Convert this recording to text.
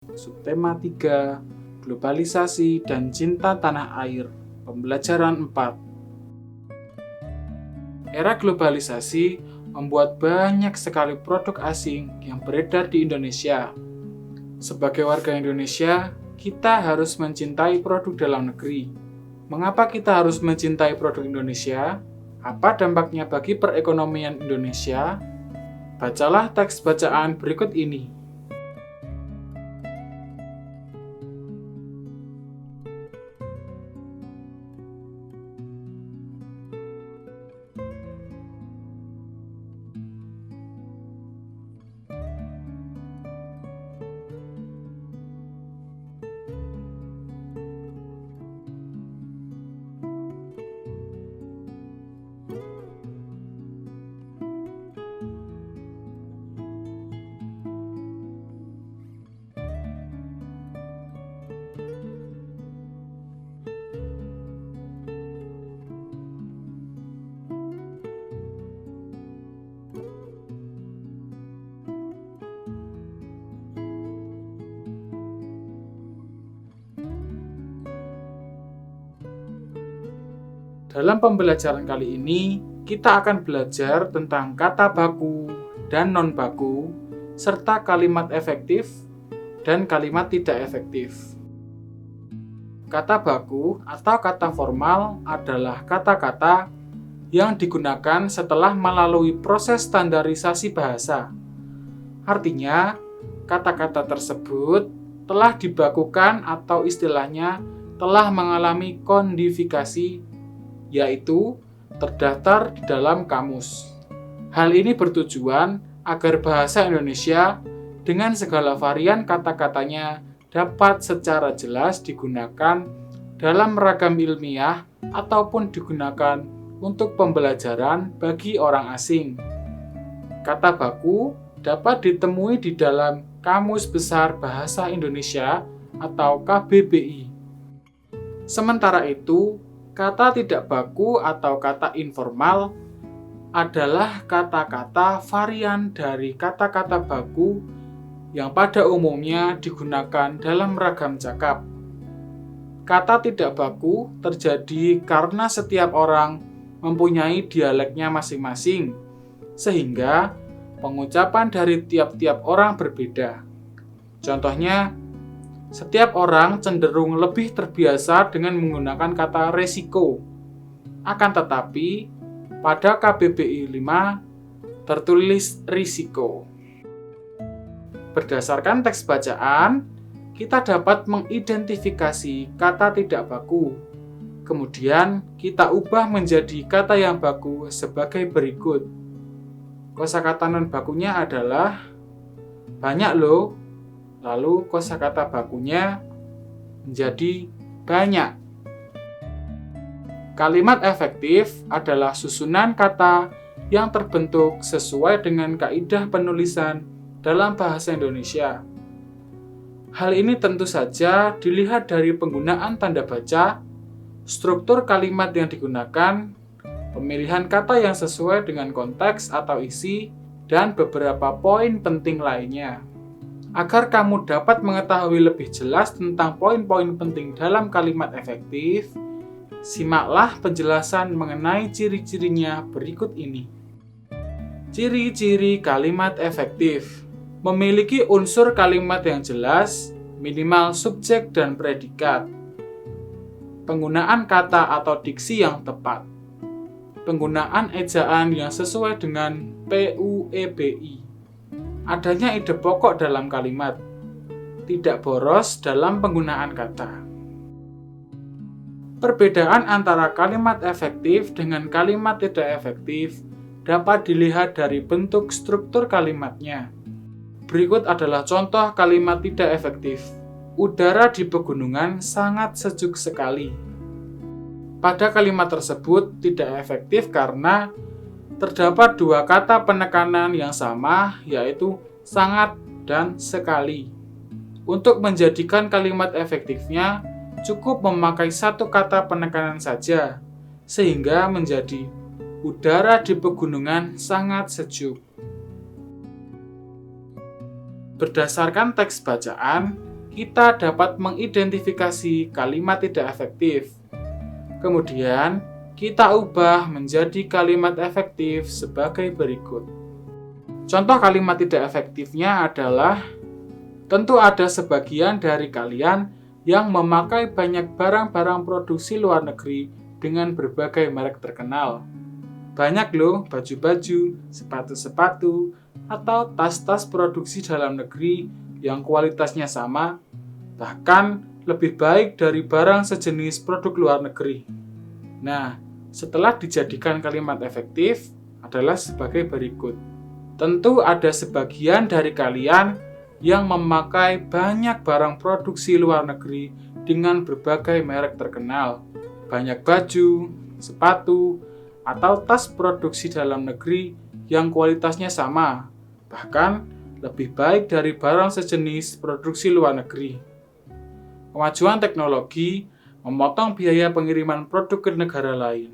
Subtema 3, globalisasi dan cinta tanah air, pembelajaran 4. Era globalisasi membuat banyak sekali produk asing yang beredar di Indonesia. Sebagai warga Indonesia, kita harus mencintai produk dalam negeri. Mengapa kita harus mencintai produk Indonesia? Apa dampaknya bagi perekonomian Indonesia? Bacalah teks bacaan berikut ini. Dalam pembelajaran kali ini, kita akan belajar tentang kata baku dan non-baku, serta kalimat efektif dan kalimat tidak efektif. Kata baku atau kata formal adalah kata-kata yang digunakan setelah melalui proses standarisasi bahasa. Artinya, kata-kata tersebut telah dibakukan atau istilahnya telah mengalami kodifikasi, yaitu terdaftar di dalam kamus. Hal ini bertujuan agar bahasa Indonesia dengan segala varian kata-katanya dapat secara jelas digunakan dalam ragam ilmiah ataupun digunakan untuk pembelajaran bagi orang asing. Kata baku dapat ditemui di dalam Kamus Besar Bahasa Indonesia atau KBBI. Sementara itu, kata tidak baku atau kata informal adalah kata-kata varian dari kata-kata baku yang pada umumnya digunakan dalam ragam cakap. Kata tidak baku terjadi karena setiap orang mempunyai dialeknya masing-masing, sehingga pengucapan dari tiap-tiap orang berbeda. Contohnya, setiap orang cenderung lebih terbiasa dengan menggunakan kata resiko. Akan tetapi, pada KBBI 5 tertulis risiko. Berdasarkan teks bacaan, kita dapat mengidentifikasi kata tidak baku. Kemudian, kita ubah menjadi kata yang baku sebagai berikut. Kosakata non bakunya adalah banyak loh. Lalu kosakata bakunya menjadi banyak. Kalimat efektif adalah susunan kata yang terbentuk sesuai dengan kaidah penulisan dalam bahasa Indonesia. Hal ini tentu saja dilihat dari penggunaan tanda baca, struktur kalimat yang digunakan, pemilihan kata yang sesuai dengan konteks atau isi, dan beberapa poin penting lainnya. Agar kamu dapat mengetahui lebih jelas tentang poin-poin penting dalam kalimat efektif, simaklah penjelasan mengenai ciri-cirinya berikut ini. Ciri-ciri kalimat efektif memiliki unsur kalimat yang jelas, minimal subjek dan predikat. Penggunaan kata atau diksi yang tepat. Penggunaan ejaan yang sesuai dengan PUEBI. Adanya ide pokok dalam kalimat, tidak boros dalam penggunaan kata. Perbedaan antara kalimat efektif dengan kalimat tidak efektif dapat dilihat dari bentuk struktur kalimatnya. Berikut adalah contoh kalimat tidak efektif. Udara di pegunungan sangat sejuk sekali. Pada kalimat tersebut tidak efektif karena terdapat dua kata penekanan yang sama, yaitu sangat dan sekali. Untuk menjadikan kalimat efektifnya, cukup memakai satu kata penekanan saja, sehingga menjadi udara di pegunungan sangat sejuk. Berdasarkan teks bacaan, kita dapat mengidentifikasi kalimat tidak efektif. Kemudian, kita ubah menjadi kalimat efektif sebagai berikut. Contoh kalimat tidak efektifnya adalah, tentu ada sebagian dari kalian yang memakai banyak barang-barang produksi luar negeri dengan berbagai merek terkenal. Banyak loh baju-baju, sepatu-sepatu, atau tas-tas produksi dalam negeri yang kualitasnya sama, bahkan lebih baik dari barang sejenis produk luar negeri. Nah, setelah dijadikan kalimat efektif adalah sebagai berikut. Tentu ada sebagian dari kalian yang memakai banyak barang produksi luar negeri dengan berbagai merek terkenal, banyak baju, sepatu, atau tas produksi dalam negeri yang kualitasnya sama, bahkan lebih baik dari barang sejenis produksi luar negeri. Kemajuan teknologi memotong biaya pengiriman produk ke negara lain.